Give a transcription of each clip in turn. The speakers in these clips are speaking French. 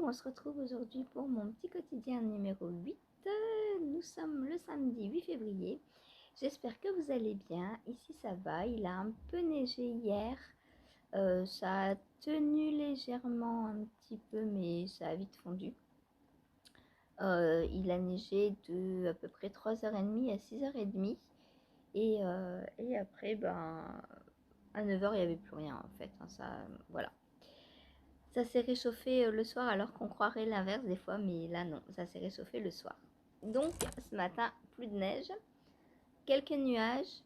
on se retrouve aujourd'hui pour mon petit quotidien numéro 8. Nous sommes le samedi 8 février. J'espère que vous allez bien. Ici ça va, il a un peu neigé hier. Ça a tenu légèrement un petit peu, mais ça a vite fondu. Il a neigé de à peu près 3h30 à 6h30. Et après, à 9h, il n'y avait plus rien en fait. Voilà. Ça s'est réchauffé le soir alors qu'on croirait l'inverse des fois, mais là non, ça s'est réchauffé le soir. Donc ce matin, plus de neige, quelques nuages,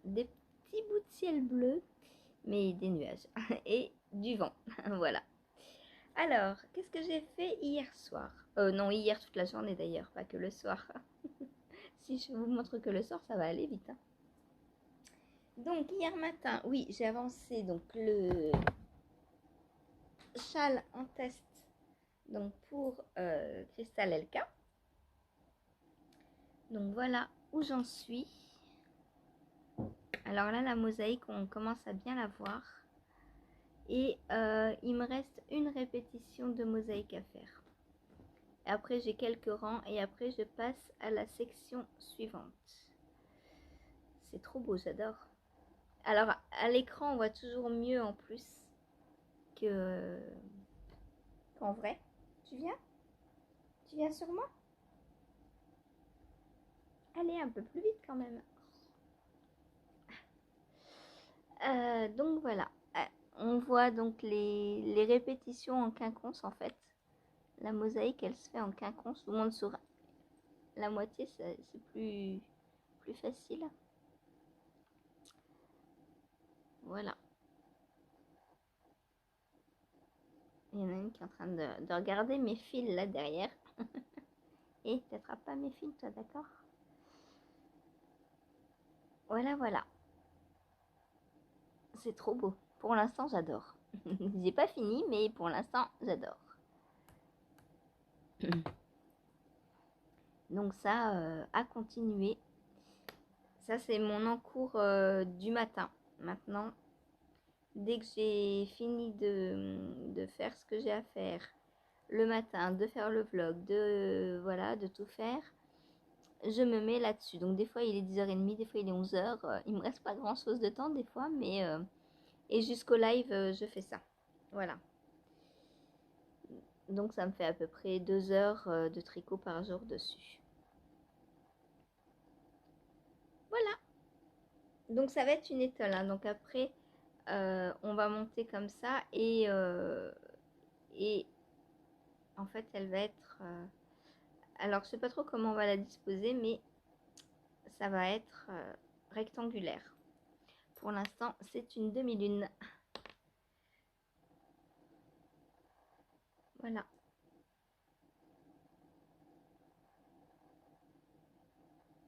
des petits bouts de ciel bleu, mais des nuages et du vent. Voilà. Alors, qu'est-ce que j'ai fait hier soir? Non, hier toute la journée d'ailleurs, pas que le soir. Si je vous montre que le soir, ça va aller vite. Hein. Donc hier matin, oui, j'ai avancé donc le châle en test donc pour Crystal LK. Donc voilà où j'en suis. Alors là, la mosaïque, on commence à bien la voir. Et il me reste une répétition de mosaïque à faire. Et après, j'ai quelques rangs et après, je passe à la section suivante. C'est trop beau, j'adore. Alors, à l'écran, on voit toujours mieux en plus qu'en vrai. Tu viens? Tu viens sur moi? Allez, un peu plus vite quand même. Donc voilà. On voit donc les répétitions en quinconce en fait. La mosaïque, elle se fait en quinconce. Tout le monde sur la moitié, c'est plus facile. Voilà. Il y en a une qui est en train de regarder mes fils là derrière. Et t'attrapes pas mes fils, toi, d'accord? Voilà, voilà. C'est trop beau. Pour l'instant, j'adore. J'ai pas fini, mais pour l'instant, j'adore. Donc ça, à continuer. Ça, c'est mon encours du matin. Maintenant, dès que j'ai fini de faire ce que j'ai à faire le matin, de faire le vlog, voilà, de tout faire, je me mets là-dessus. Donc des fois, il est 10h30, des fois, il est 11h. Il me reste pas grand-chose de temps des fois, mais... et jusqu'au live, je fais ça. Voilà. Donc ça me fait à peu près 2 heures de tricot par jour dessus. Voilà. Donc ça va être une étole. Hein. Donc après, on va monter comme ça et en fait, elle va être... alors, je sais pas trop comment on va la disposer, mais ça va être rectangulaire. Pour l'instant, c'est une demi-lune. Voilà.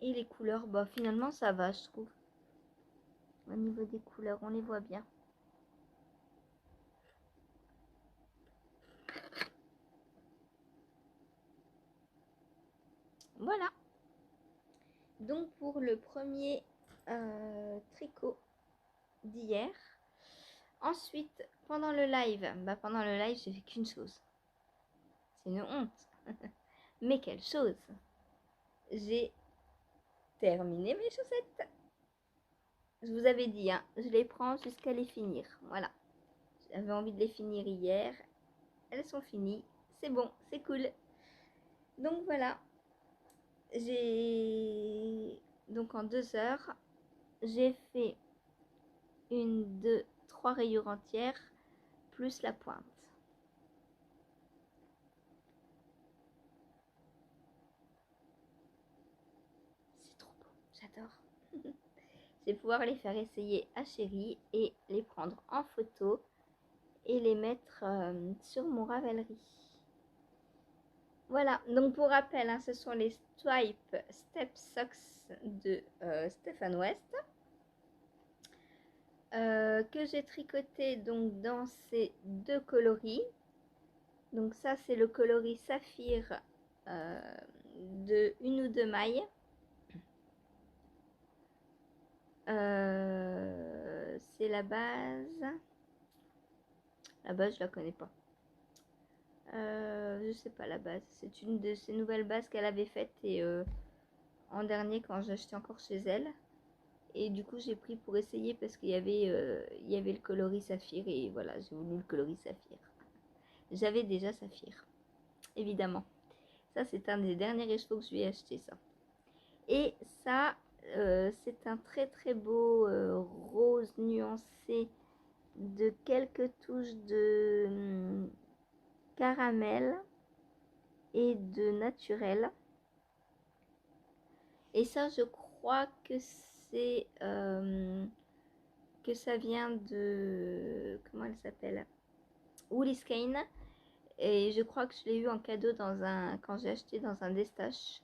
Et les couleurs, bah finalement, ça va, je trouve. Au niveau des couleurs, on les voit bien. Voilà. Donc, pour le premier tricot d'hier. Ensuite, pendant le live, j'ai fait qu'une chose. C'est une honte. Mais quelle chose! J'ai terminé mes chaussettes. Je vous avais dit, hein, je les prends jusqu'à les finir. Voilà. J'avais envie de les finir hier. Elles sont finies. C'est bon, c'est cool. Donc voilà. Donc en 2 heures, j'ai fait 1, 2, 3 rayures entières plus la pointe. C'est trop beau, j'adore. Je vais pouvoir les faire essayer à Chérie et les prendre en photo et les mettre sur mon Ravelry. Voilà, donc pour rappel, hein, ce sont les Stripe Step Socks de Stéphane West que j'ai tricoté donc dans ces 2 coloris. Donc ça, c'est le coloris Saphir de 1 ou 2 mailles. C'est la base. La base, je la connais pas. Je sais pas la base. C'est une de ces nouvelles bases qu'elle avait faites et en dernier quand j'achetais encore chez elle. Et du coup j'ai pris pour essayer parce il y avait le coloris saphir et voilà, j'ai voulu le coloris saphir. J'avais déjà saphir, évidemment. Ça c'est un des derniers écheveaux que je lui ai acheté ça. Et ça c'est un très très beau rose nuancé de quelques touches de caramel et de naturel. Et ça, je crois que c'est que ça vient de comment elle s'appelle, Woolies Cane. Et je crois que je l'ai eu en cadeau quand j'ai acheté dans un Destache.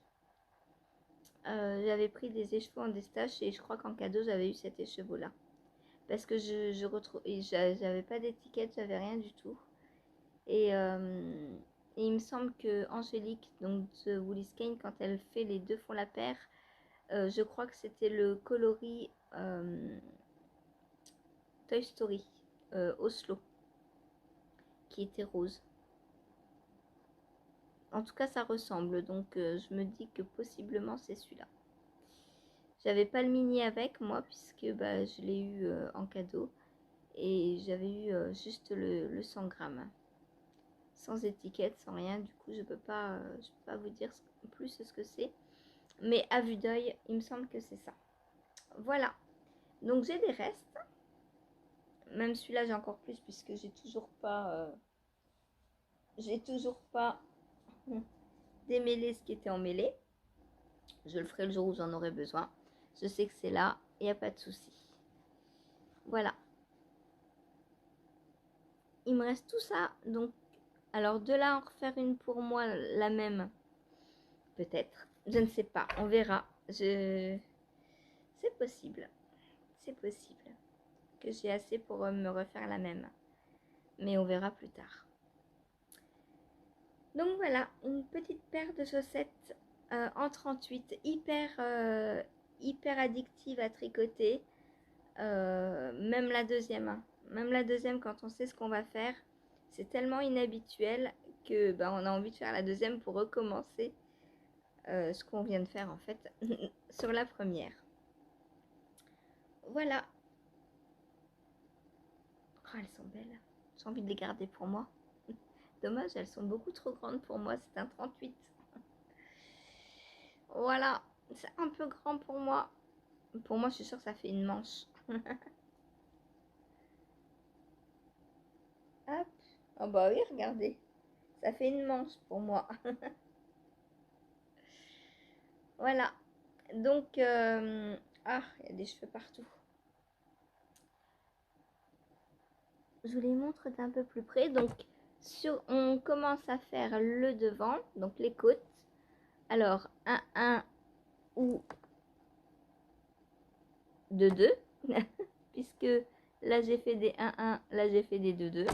J'avais pris des écheveaux en Destache et je crois qu'en cadeau j'avais eu cet écheveau là. Parce que je retrouve, j'avais pas d'étiquette, j'avais rien du tout. Et, et il me semble que Angélique, donc de Woolies Cane, quand elle fait les deux font la paire, je crois que c'était le coloris Toy Story Oslo qui était rose. En tout cas, ça ressemble, donc je me dis que possiblement c'est celui-là. J'avais pas le mini avec moi puisque bah, je l'ai eu en cadeau et j'avais eu juste le 100 grammes. Sans étiquette, sans rien, du coup je peux pas vous dire plus ce que c'est. Mais à vue d'œil, il me semble que c'est ça. Voilà, donc j'ai des restes. Même celui-là j'ai encore plus puisque j'ai toujours pas démêlé ce qui était emmêlé. Je le ferai le jour où j'en aurai besoin. Je sais que c'est là, il n'y a pas de souci. Voilà. Il me reste tout ça. Donc, alors de là en refaire une pour moi, la même, peut-être. Je ne sais pas, on verra. C'est possible. C'est possible que j'ai assez pour me refaire la même. Mais on verra plus tard. Donc voilà, une petite paire de chaussettes en 38, hyper addictive à tricoter. Même la deuxième, hein. Même la deuxième, quand on sait ce qu'on va faire, c'est tellement inhabituel que bah, on a envie de faire la deuxième pour recommencer ce qu'on vient de faire en fait sur la première. Voilà. Oh, elles sont belles. J'ai envie de les garder pour moi. Dommage, elles sont beaucoup trop grandes pour moi. C'est un 38. Voilà. C'est un peu grand pour moi. Pour moi, je suis sûre que ça fait une manche. Hop. Oh bah oui, regardez. Ça fait une manche pour moi. Voilà. Donc, ah, il y a des cheveux partout. Je vous les montre d'un peu plus près. Donc, on commence à faire le devant, donc les côtes. Alors, 1-1 ou 2-2. Puisque là, j'ai fait des 1-1, là, j'ai fait des 2-2.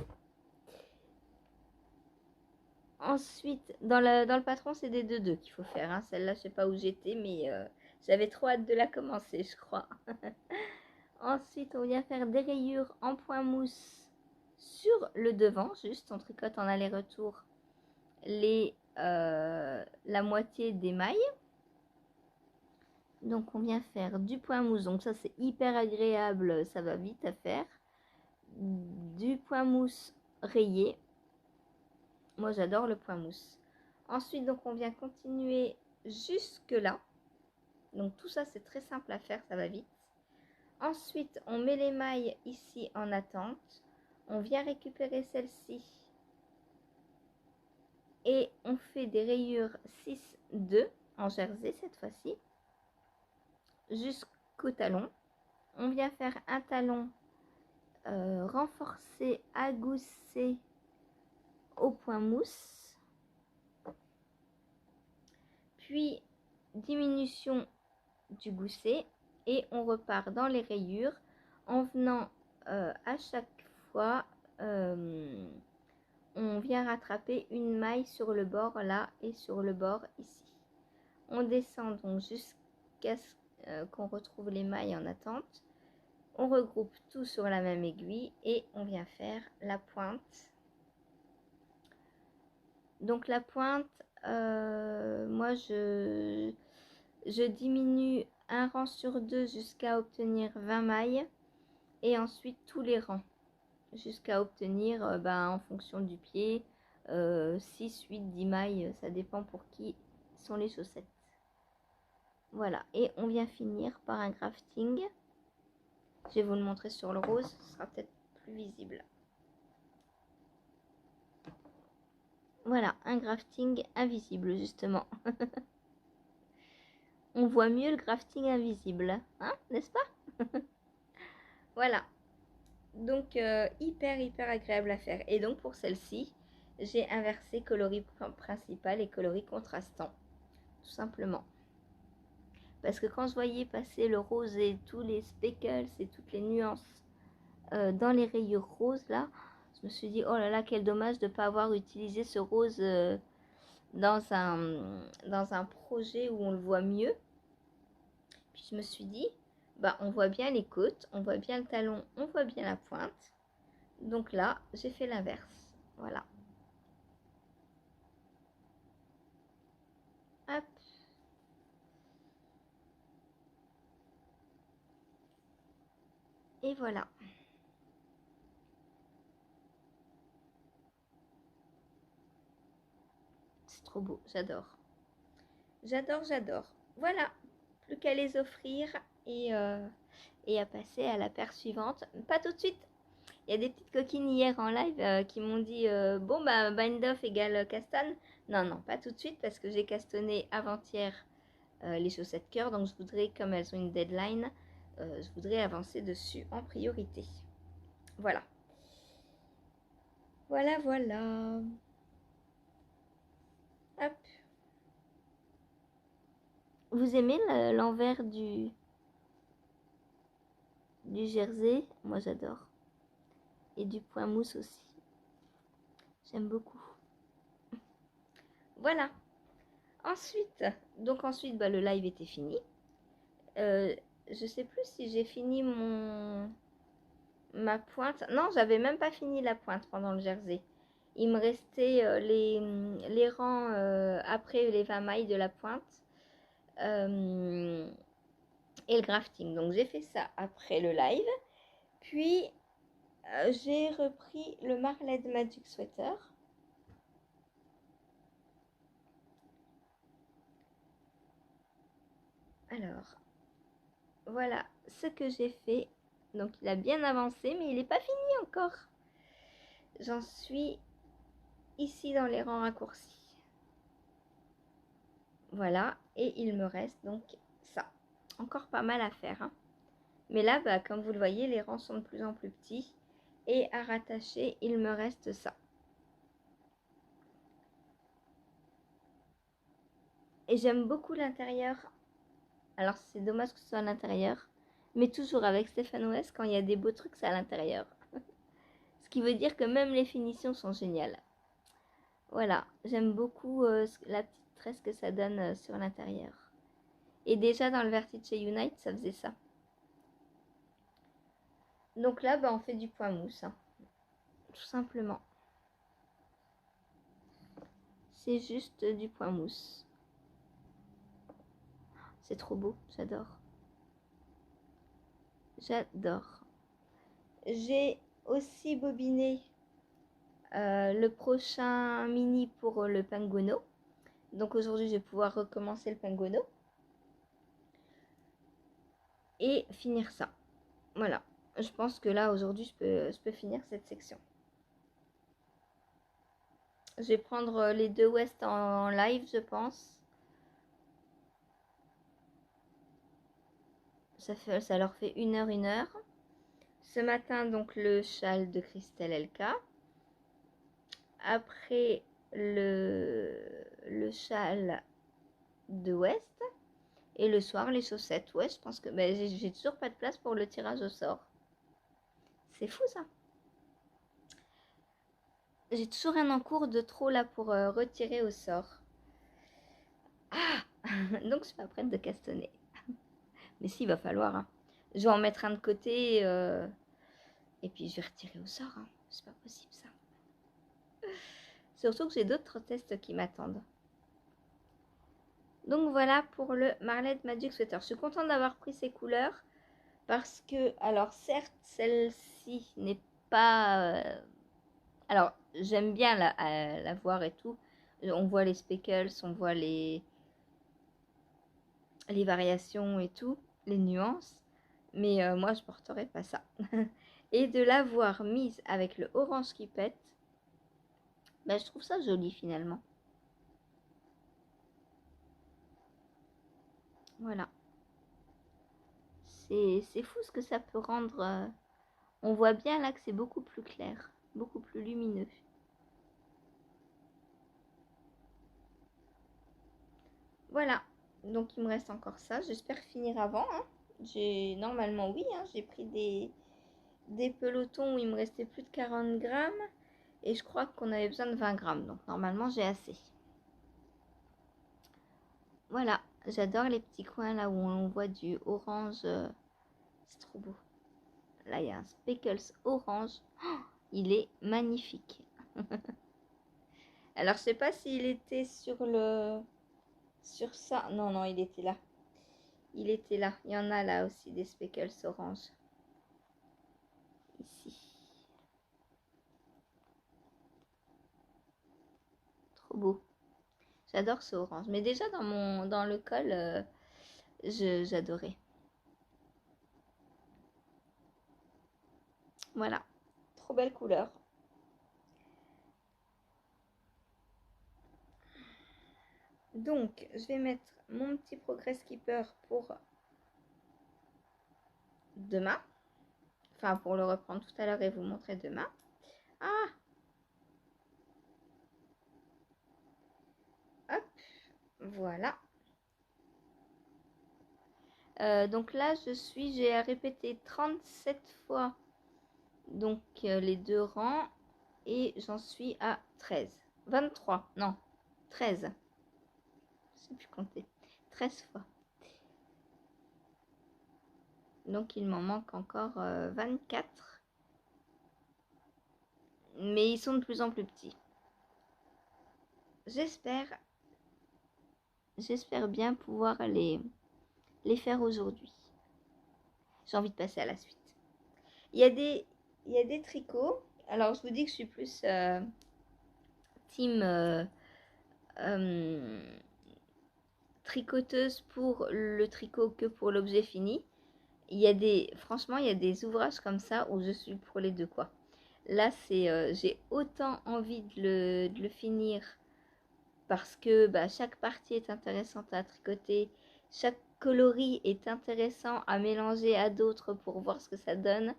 Ensuite, dans le patron, c'est des 2-2 qu'il faut faire. Hein. Celle-là, je sais pas où j'étais, mais j'avais trop hâte de la commencer, je crois. Ensuite, on vient faire des rayures en point mousse sur le devant. Juste, on tricote en aller-retour la moitié des mailles. Donc, on vient faire du point mousse. Donc, ça, c'est hyper agréable. Ça va vite à faire. Du point mousse rayé. Moi, j'adore le point mousse. Ensuite, donc, on vient continuer jusque là. Donc, tout ça, c'est très simple à faire. Ça va vite. Ensuite, on met les mailles ici en attente. On vient récupérer celle-ci. Et on fait des rayures 6-2 en jersey cette fois-ci. Jusqu'au talon. On vient faire un talon renforcé, agoussé au point mousse. Puis diminution du gousset. Et on repart dans les rayures en venant à chaque fois, on vient rattraper une maille sur le bord là et sur le bord ici. On descend donc jusqu'à ce qu'on retrouve les mailles en attente. On regroupe tout sur la même aiguille et on vient faire la pointe Donc la pointe, moi je diminue un rang sur deux jusqu'à obtenir 20 mailles et ensuite tous les rangs jusqu'à obtenir en fonction du pied 6, 8, 10 mailles, ça dépend pour qui sont les chaussettes. Voilà, et on vient finir par un grafting. Je vais vous le montrer sur le rose, ce sera peut-être plus visible. Voilà, un grafting invisible justement. On voit mieux le grafting invisible, hein, n'est-ce pas? Voilà, donc hyper agréable à faire. Et donc pour celle-ci, j'ai inversé coloris principal et coloris contrastant, tout simplement. Parce que quand je voyais passer le rose et tous les speckles et toutes les nuances dans les rayures roses là, je me suis dit oh là là, quel dommage de ne pas avoir utilisé ce rose dans un projet où on le voit mieux. Puis je me suis dit, on voit bien les côtes, on voit bien le talon, on voit bien la pointe. Donc là, j'ai fait l'inverse. Voilà. Hop. Et voilà. C'est trop beau, j'adore. J'adore. Voilà. Plus qu'à les offrir et à passer à la paire suivante. Pas tout de suite. Il y a des petites coquines hier en live qui m'ont dit bind off égale castane. Non, pas tout de suite parce que j'ai castonné avant-hier les chaussettes cœur. Donc je voudrais, comme elles ont une deadline, je voudrais avancer dessus en priorité. Voilà. Voilà. Hop. Vous aimez l'envers du jersey? Moi j'adore. Et du point mousse aussi. J'aime beaucoup. Voilà. Ensuite, le live était fini. Je sais plus si j'ai fini ma pointe. Non, j'avais même pas fini la pointe pendant le jersey. Il me restait les rangs après les 20 mailles de la pointe et le grafting. Donc j'ai fait ça après le live. Puis j'ai repris le Marled Magic Sweater. Alors, voilà ce que j'ai fait. Donc il a bien avancé, mais il n'est pas fini encore. J'en suis ici dans les rangs raccourcis. Voilà, et il me reste donc ça. Encore pas mal à faire. Hein. Mais là, comme vous le voyez, les rangs sont de plus en plus petits. Et à rattacher, il me reste ça. Et j'aime beaucoup l'intérieur. Alors c'est dommage que ce soit à l'intérieur. Mais toujours avec Stéphane West, quand il y a des beaux trucs, c'est à l'intérieur. Ce qui veut dire que même les finitions sont géniales. Voilà, j'aime beaucoup la petite tresse que ça donne sur l'intérieur. Et déjà dans le Vertice Unite, ça faisait ça. Donc là, on fait du point mousse. Hein. Tout simplement. C'est juste du point mousse. C'est trop beau, j'adore. J'adore. J'ai aussi bobiné le prochain mini pour le Penguono. Donc aujourd'hui, je vais pouvoir recommencer le Penguono. Et finir ça. Voilà. Je pense que là, aujourd'hui, je peux finir cette section. Je vais prendre les deux West en live, je pense. Ça leur fait 1 heure. Ce matin, donc, le châle de Christelle LK. Après, le châle de West. Et le soir, les chaussettes. Ouais, je pense que j'ai toujours pas de place pour le tirage au sort. C'est fou, ça. J'ai toujours un encours de trop là pour retirer au sort. Ah donc, je suis pas prête de castonner. Mais si, il va falloir. Hein. Je vais en mettre un de côté. Et puis, je vais retirer au sort. Hein. C'est pas possible, ça. Surtout que j'ai d'autres tests qui m'attendent. Donc voilà pour le Marlette Magic Sweater. Je suis contente d'avoir pris ces couleurs parce que, alors certes, celle-ci n'est pas... alors, j'aime bien la voir et tout. On voit les speckles, on voit les variations et tout, les nuances. Mais moi, je porterai pas ça. Et de l'avoir mise avec le orange qui pète, bah, je trouve ça joli finalement. Voilà. C'est fou ce que ça peut rendre. On voit bien là que c'est beaucoup plus clair, beaucoup plus lumineux. Voilà. Donc il me reste encore ça. J'espère finir avant. Hein. Normalement oui. Hein, j'ai pris des pelotons où il me restait plus de 40 grammes. Et je crois qu'on avait besoin de 20 grammes. Donc normalement j'ai assez. Voilà. J'adore les petits coins là où on voit du orange. C'est trop beau. Là il y a un speckles orange. Oh, il est magnifique. Alors je sais pas s'il était sur le... Sur ça. Non, non, il était là. Il était là. Il y en a là aussi des speckles orange. Ici. Trop beau. J'adore ce orange. Mais déjà dans le col, j'adorais. Voilà. Trop belle couleur. Donc, je vais mettre mon petit Progress Keeper pour demain. Enfin, pour le reprendre tout à l'heure et vous montrer demain. Ah! Hop. Voilà. Donc là, j'ai à répéter 37 fois donc les deux rangs et j'en suis à 13. 23, non, 13. Je sais plus compter. 13 fois. Donc il m'en manque encore 24. Mais ils sont de plus en plus petits. J'espère bien pouvoir les faire aujourd'hui. J'ai envie de passer à la suite. Il y a des tricots. Alors je vous dis que je suis plus team tricoteuse pour le tricot que pour l'objet fini. Franchement, il y a des ouvrages comme ça où je suis pour les deux quoi. Là, j'ai autant envie de le finir parce que bah, chaque partie est intéressante à tricoter, chaque coloris est intéressant à mélanger à d'autres pour voir ce que ça donne.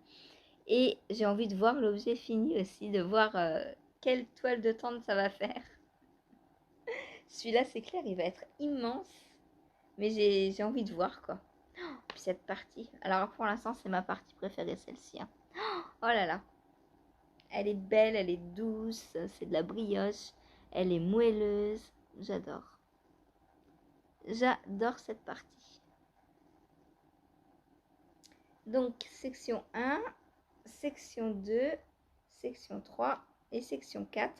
Et j'ai envie de voir l'objet fini aussi, de voir quelle toile de tente ça va faire. Celui-là, c'est clair, il va être immense, mais j'ai envie de voir quoi. Puis cette partie, alors pour l'instant, c'est ma partie préférée, celle-ci. Hein. Oh là là, elle est belle, elle est douce, c'est de la brioche, elle est moelleuse, j'adore. J'adore cette partie. Donc, section 1, section 2, section 3 et section 4.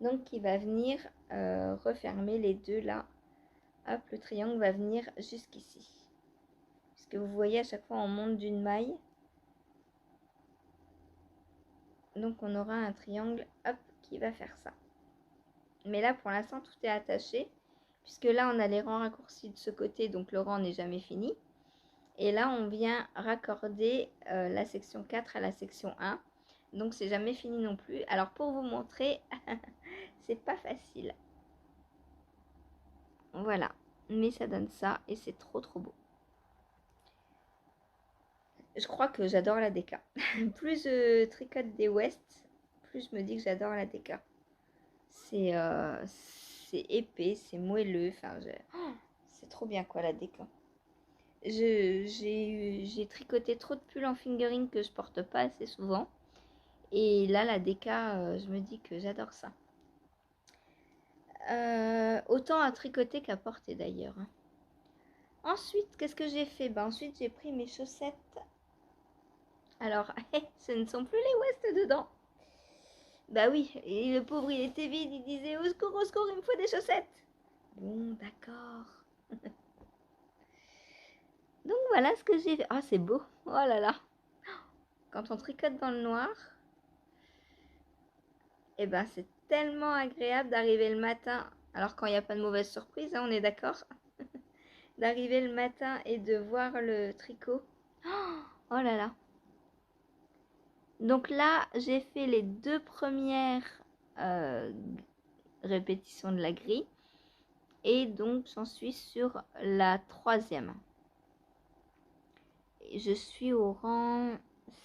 Donc, qui va venir refermer les deux là. Hop, le triangle va venir jusqu'ici. Puisque vous voyez, à chaque fois, on monte d'une maille. Donc, on aura un triangle, hop, qui va faire ça. Mais là, pour l'instant, tout est attaché. Puisque là, on a les rangs raccourcis de ce côté, donc le rang n'est jamais fini. Et là, on vient raccorder la section 4 à la section 1. Donc, c'est jamais fini non plus. Alors, pour vous montrer, c'est pas facile. Voilà. Mais ça donne ça et c'est trop trop beau. Je crois que j'adore la DK. Plus je tricote des West, plus je me dis que j'adore la DK. C'est épais, c'est moelleux. Enfin, c'est trop bien quoi la DK. J'ai tricoté trop de pulls en fingering que je porte pas assez souvent. Et là, la DK, je me dis que j'adore ça. Autant à tricoter qu'à porter d'ailleurs. Ensuite, qu'est-ce que j'ai fait? Ensuite, j'ai pris mes chaussettes. Alors, ce ne sont plus les West dedans. Bah oui, et le pauvre il était vide, il disait au secours, il me faut des chaussettes. Bon, d'accord. Donc voilà ce que j'ai fait. Ah, c'est beau. Oh là là. Quand on tricote dans le noir, eh ben c'est tellement agréable d'arriver le matin. Alors quand il n'y a pas de mauvaise surprise, hein, on est d'accord. D'arriver le matin et de voir le tricot. Oh là là. Donc là, j'ai fait les 2 premières euh, répétitions de la grille. Et donc, j'en suis sur la 3e. Je suis au rang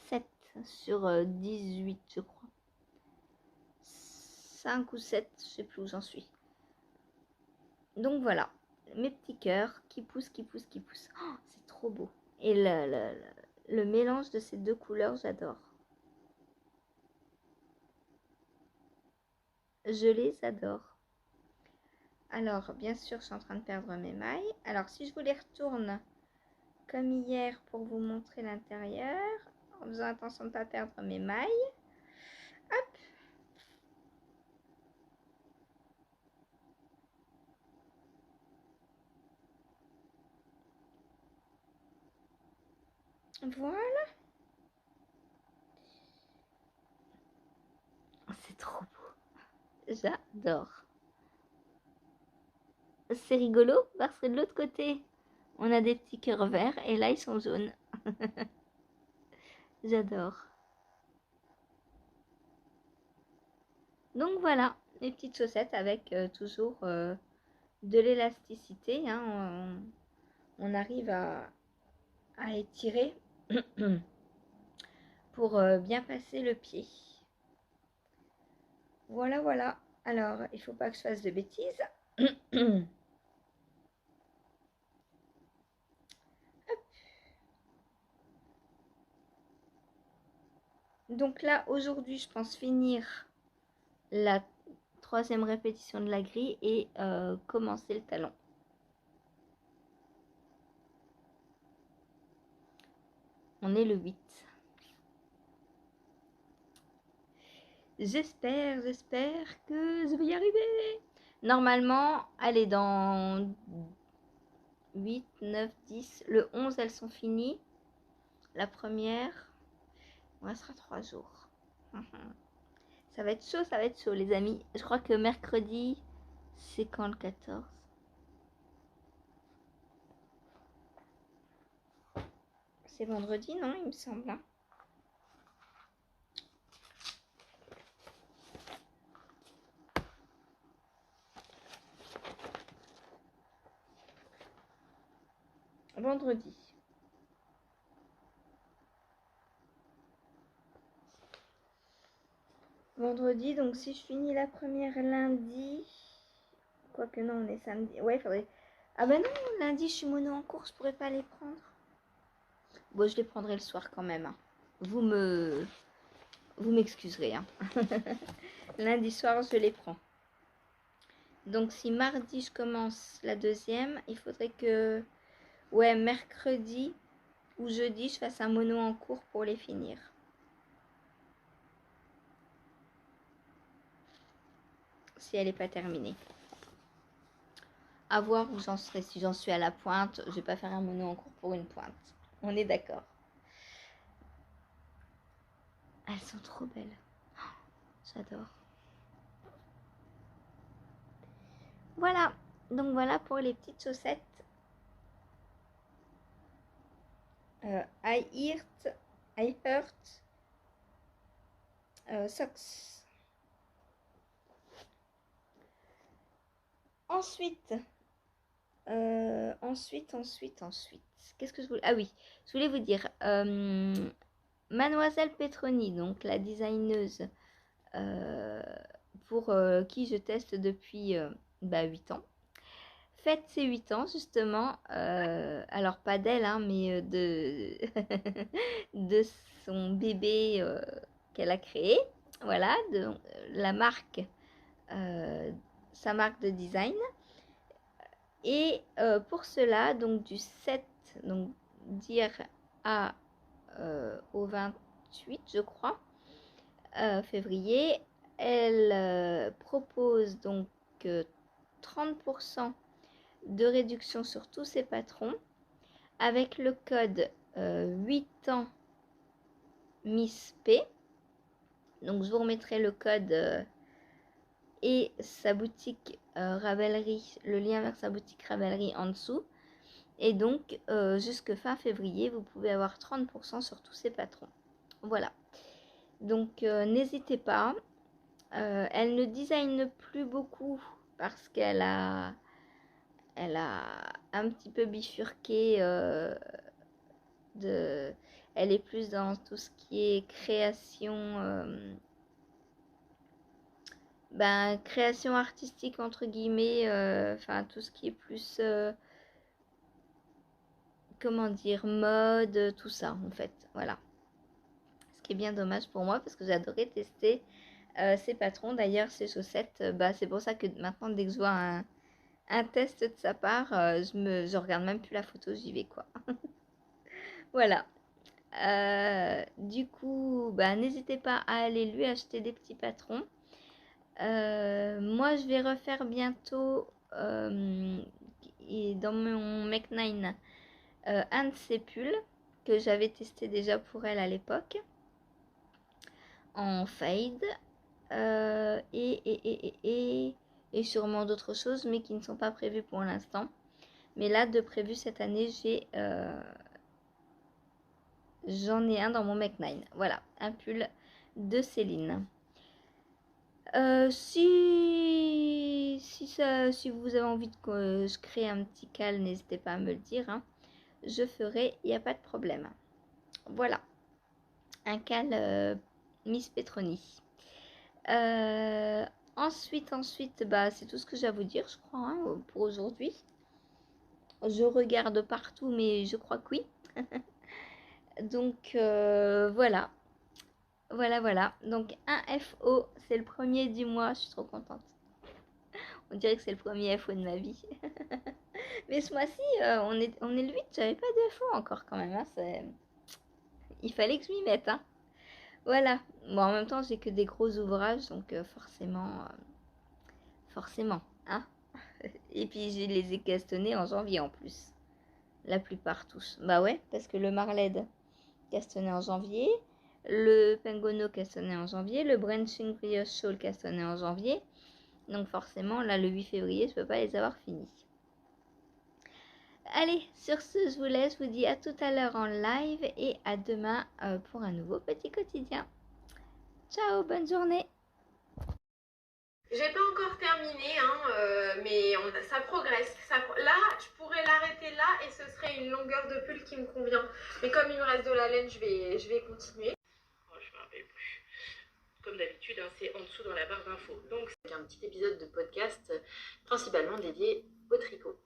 7 sur 18, je crois. 5 ou 7, je sais plus où j'en suis. Donc voilà, mes petits cœurs qui poussent, qui poussent, qui poussent. Oh, c'est trop beau. Et le mélange de ces 2 couleurs, j'adore. Je les adore. Alors, bien sûr, je suis en train de perdre mes mailles. Alors, si je vous les retourne comme hier pour vous montrer l'intérieur, en faisant attention de ne pas perdre mes mailles. Hop. Voilà. C'est trop beau. J'adore. C'est rigolo parce que de l'autre côté, on a des petits cœurs verts et là, ils sont jaunes. J'adore. Donc voilà, les petites chaussettes avec toujours de l'élasticité. Hein. On arrive à étirer pour bien passer le pied. Voilà, voilà. Alors, il faut pas que je fasse de bêtises. Donc là, aujourd'hui, je pense finir la 3e répétition de la grille et commencer le talon. On est le 8. J'espère que je vais y arriver. Normalement, allez, dans 8, 9, 10, le 11, elles sont finies. La première, il restera 3 jours. Ça va être chaud, les amis. Je crois que mercredi, c'est quand le 14? C'est vendredi, non, il me semble. Hein. Vendredi. Vendredi, donc si je finis la première lundi, quoique non, on est samedi. Ouais, il faudrait. Ah ben non, lundi je suis mono en cours, je pourrais pas les prendre. Bon, je les prendrai le soir quand même. Hein. Vous m'excuserez. Hein. Lundi soir, je les prends. Donc si mardi je commence la 2e, il faudrait que, ouais, mercredi ou jeudi, je fasse un mono en cours pour les finir. Si elle n'est pas terminée. À voir où j'en serai. Si j'en suis à la pointe, je vais pas faire un mono en cours pour une pointe. On est d'accord. Elles sont trop belles. J'adore. Voilà. Donc voilà pour les petites chaussettes. I hurt socks. Ensuite, qu'est-ce que je voulais... Ah oui, je voulais vous dire, Mademoiselle Petroni, donc la designeuse pour qui je teste depuis 8 ans, fête ses 8 ans justement, alors pas d'elle, hein, mais de son bébé qu'elle a créé, voilà, de la marque, sa marque de design. Et pour cela, donc du 7, donc dire au 28, je crois, février, elle propose donc 30% de réduction sur tous ses patrons avec le code 8 ans Miss P. Donc je vous remettrai le code et sa boutique Ravelry, le lien vers sa boutique Ravelry en dessous. Et donc jusque fin février, vous pouvez avoir 30% sur tous ses patrons. Voilà. Donc n'hésitez pas. Elle ne design plus beaucoup parce qu'elle a un petit peu bifurqué elle est plus dans tout ce qui est création création artistique entre guillemets, enfin tout ce qui est plus comment dire, mode, tout ça en fait, voilà. Ce qui est bien dommage pour moi parce que j'adorais tester ses patrons. D'ailleurs ces chaussettes, c'est pour ça que maintenant dès que je vois un test de sa part, je regarde même plus la photo, j'y vais quoi. Voilà. Du coup, n'hésitez pas à aller lui acheter des petits patrons. Moi, je vais refaire bientôt dans mon Make9 un de ses pulls que j'avais testé déjà pour elle à l'époque en fade et sûrement d'autres choses mais qui ne sont pas prévues pour l'instant. Mais là, de prévu cette année, j'en ai un dans mon Make9. Voilà, un pull de Céline. Si vous avez envie que je crée un petit cal, n'hésitez pas à me le dire. Hein. Je ferai, il n'y a pas de problème. Voilà, un cal Miss Petroni. Ensuite, c'est tout ce que j'ai à vous dire, je crois, hein, pour aujourd'hui. Je regarde partout, mais je crois que oui. Donc, voilà. Voilà. Donc, un FO, c'est le premier du mois. Je suis trop contente. On dirait que c'est le premier FO de ma vie. Mais ce mois-ci, on est le 8. J'avais pas de FO encore quand même. Hein, il fallait que je m'y mette. Hein. Voilà. Bon, en même temps, j'ai que des gros ouvrages. Donc, forcément. Hein. Et puis, je les ai castonnés en janvier en plus. La plupart tous. Bah ouais, parce que le Marled castonné en janvier. Le Pengono castonné en janvier. Le Branching Brioche Shawl castonné en janvier. Donc forcément, là, le 8 février, je peux pas les avoir finis. Allez, sur ce, je vous laisse. Je vous dis à tout à l'heure en live et à demain pour un nouveau petit quotidien. Ciao, bonne journée. J'ai pas encore terminé, hein, mais ça progresse. Là, je pourrais l'arrêter là et ce serait une longueur de pull qui me convient. Mais comme il me reste de la laine, je vais continuer. Oh, je me rappelle plus. Comme d'habitude, hein, c'est en dessous dans la barre d'infos. Donc, c'est un petit épisode de podcast principalement dédié au tricot.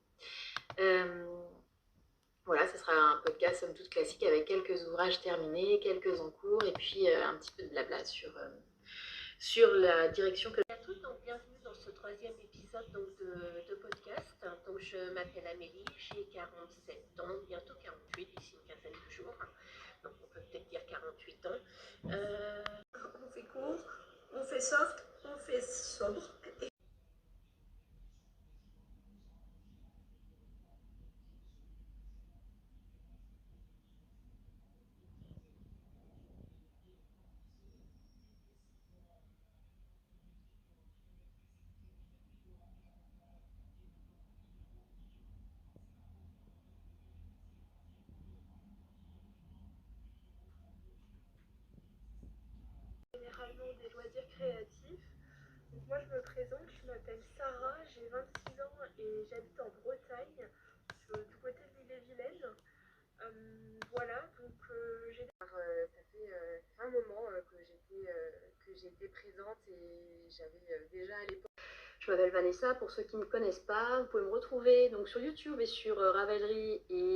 Voilà, ce sera un podcast somme toute classique avec quelques ouvrages terminés, quelques en cours et puis un petit peu de blabla sur la direction que... Bonjour à tous, donc bienvenue dans ce troisième épisode de podcast. Donc je m'appelle Amélie, j'ai 47 ans, bientôt 48 d'ici une quinzaine de jours. Donc on peut peut-être dire 48 ans. On fait court, on fait soft, on fait sobre. Généralement des loisirs créatifs. Donc moi je me présente, je m'appelle Sarah, j'ai 26 ans et j'habite en Bretagne, du côté de l'île-et-Vilaine. Voilà, donc ça fait un moment que j'étais présente et j'avais déjà à l'époque. Je m'appelle Vanessa, pour ceux qui ne me connaissent pas, vous pouvez me retrouver donc sur YouTube et sur Ravelry et